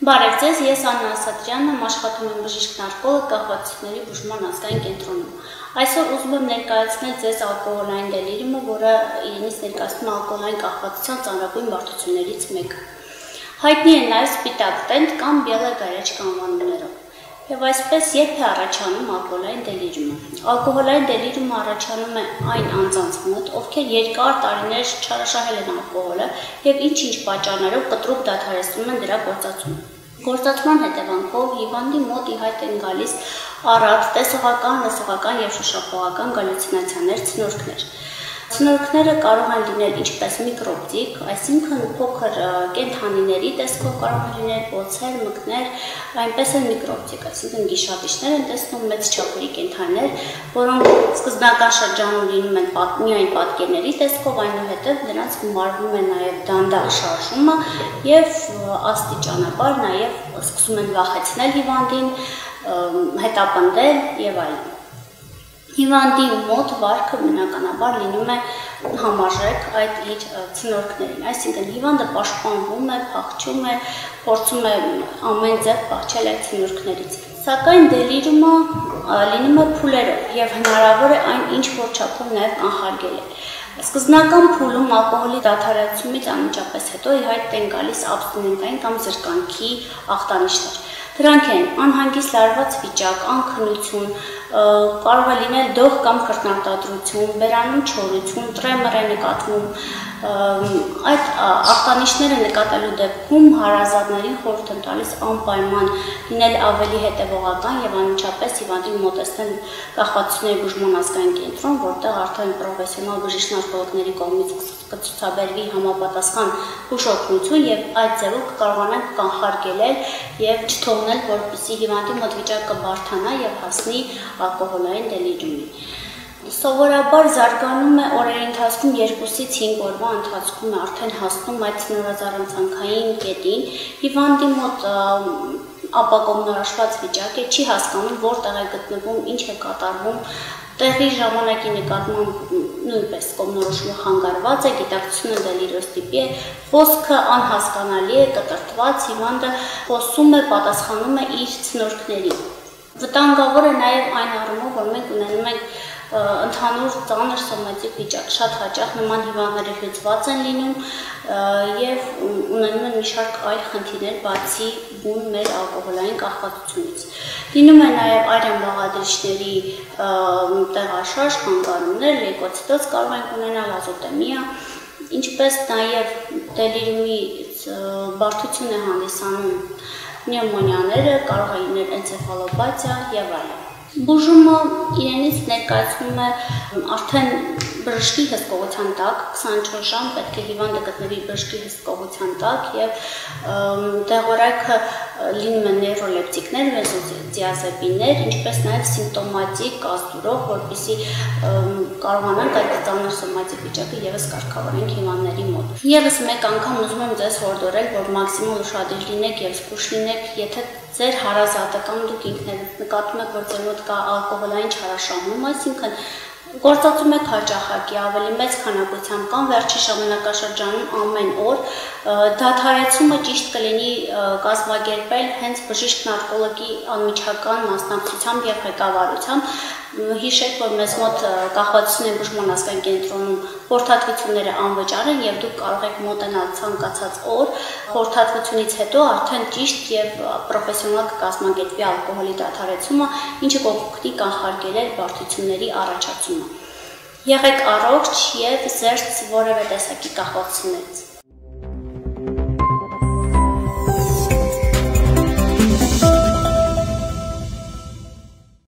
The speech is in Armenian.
Բարև ձեզ, ես Աննա Ասատրյանն եմ, աշխատում եմ բժիշկ նարկոլոգ կախվածությունների բուժման ազգային կենտրոնում։ Այսօր ուզում եմ ներկայացնել ձեզ ալկոհոլային դելիրիումը, որը իրենից ներկայացնում է ալկոհոլային կախվածության ծանրագույն բարդություններից մեկը։ Հայտնի է նաև սպիտակ տենդ կամ բելա գարեջկա անվանումներով։ Եվ այսպես երբ է առաջանում ալկոհոլային դելիրիումը։ Ալկոհոլային դելիրիումը առաջանում է այն անձանց մոտ, ովքեր երկար տարիներ չարաշահել են ալկոհոլը եւ ինչ-ինչ պատճառներով կտրուկ դադարեցնում են դրա գործածումը։ Գործածման հետևանքով հիվանդի մոտ ի հայտ են գալիս առատ, տեսողական, լսողական եւ շոշափողական գալյուցինացիաներ, ցնորքներ։ Ցնորքները կարող են լինել ինչպես միկրոպտիկ, այսինքն փոքր կենդանիների տեսքով կարող են լինել բոցեր, մկներ, այնպես էլ միկրոպտիկ, այսինքն գիշատիչներ են տեսնում մեծ չափերի կենդանիներ, որոնք սկզբնական շրջանում լինում են միայն պատկերների տեսքով, այնուհետև նրանց մարվում է նաև դանդաղ շարժումը եւ աստիճանաբար նաև սկսում են վախեցնել հիվանդին, հետապնդել եւ այլն։ Հիվանդի մոտ վարքը բնականաբար լինում է համարժեք այդ իր ցնորքներին, այսինքն հիվանդը պաշտպանվում է, փախչում է, փորձում է ամեն ձև փախչել այդ ցնորքներից։ Սակայն դելիրիումը լինում է փուլերով եւ հնարավոր է այն ինչ որ չափով նաեւ կանխարգելել։ Սկզբնական փուլում ալկոհոլի դադարեցումից անմիջապես հետո ի հայտ են գալիս աբստինենտային կամ զրկանքի ախտանիշներ։ Դրանք են անհանգիստ լարված վիճակ, անքնություն, կարող է լինել դող կամ քրտնարտադրություն, բերանում չորություն, տրեմոր է նկատվում։ Այդ ախտանիշները նկատելու դեպքում հարազատներին խորհուրդ եմ տալիս անպայման լինել ավելի հետևողական եւ անմիջապես հիվանդին մոտեցնել կախվածությունների բուժման ազգային կենտրոն, որտեղ արդեն պրոֆեսիոնալ բժիշկ-նարկոլոգների կողմից կցուցաբերվի համապատասխան հուշօգնություն եւ այդ ձևով կկարողանանք կանխարգելել եւ չթողնել, որպեսզի հիվանդի մոտ վիճակը բարդանա եւ հասնի ալկոհոլային դելիրիումի։ Սովորաբար զարգանում է օրերի ընթացքում 2-ից 5 օրվա ընթացքում է արդեն հասնում այդ ցնորազառանցանքային կետին, հիվանդի մոտ ապակողմնորոշված վիճակ է, չի հասկանում որտեղ է գտնվում, ինչ է կատարվում, տեղի ժամանակի նկատմամբ նույնպես կողմնորոշումը խանգարված է, գիտակցությունը դելիրիոս տիպի է, խոսքը անհասկանալի է, կտրտված, հիվանդը խոսում է, պատասխանում է իր ցնորքներին։ Վտանգավոր է նաև այն առումով, որ մենք ունենում ենք ընդհանուր ծանր սոմատիկ վիճակ, շատ հաճախ նման հիվանդները հյուծված են լինում եւ ունենում են մի շարք այլ խնդիրներ բացի բուն մեր ալկոհոլային կախվածությունից։ Լինում է նաեւ այրեն բաղադրիչների տեղաշարժ, խանգարումներ, լեյկոցիտոզ կարող են ունենալ, ազոտեմիա, ինչպես նաեւ դելիրիումի բարդություն է հանդիսանում պնևմոնիաները, կարող է լինել էնցեֆալոպաթիա եւ այլն։ Բուժումը իրենից ներկայացնում է արդեն բժշկի հսկողության տակ, 24 ժամ պետք է հիվանդը գտնվի բժշկի հսկողության տակ եւ դեղորայքը լինում են նեյրոլեպտիկներ, բենզոդիազեպիններ, ինչպես նաեւ սիմպտոմատիկ կազդուրով, որպեսզի կարողանանք այդ ծանր սոմատիկ վիճակը եւս կարգավորենք հիվանդների մոտ։ Եվս մեկ անգամ ուզում եմ ձեզ հորդորել, որ մաքսիմալ ուշադիր լինեք եւ զգուշ լինեք, եթե ձեր հարազատը կամ դուք ինքներդ նկատում եք, որ ձեր մոտ կա ալկոհոլային չարաշահում, այսինքն գործածում եք հաճախակի ավելի մեծ քանակությամբ կամ վերջի ժամանակաշրջանում ամեն օր, դադարեցումը ճիշտ կլինի կազմակերպել հենց բժիշկ-նարկոլոգի անմիջական մասնակցությամբ եւ ղեկավարությամբ։ Հիշեք, որ մեզ մոտ կախվածությունների բուժման ազգային կենտրոնում խորհրդատվությունները անվճար են եւ դուք կարող եք մոտենալ ցանկացած օր, խորհրդատվությունից հետո արդեն ճիշտ եւ պրոֆեսիոնալ կազմակերպվի ալկոհոլի դադարեցումը, ինչը կօգնի կանխարգելել բարդությունների առաջացումը։ Եղեք առողջ եւ զերծ որևէ տեսակի կախվածություններից։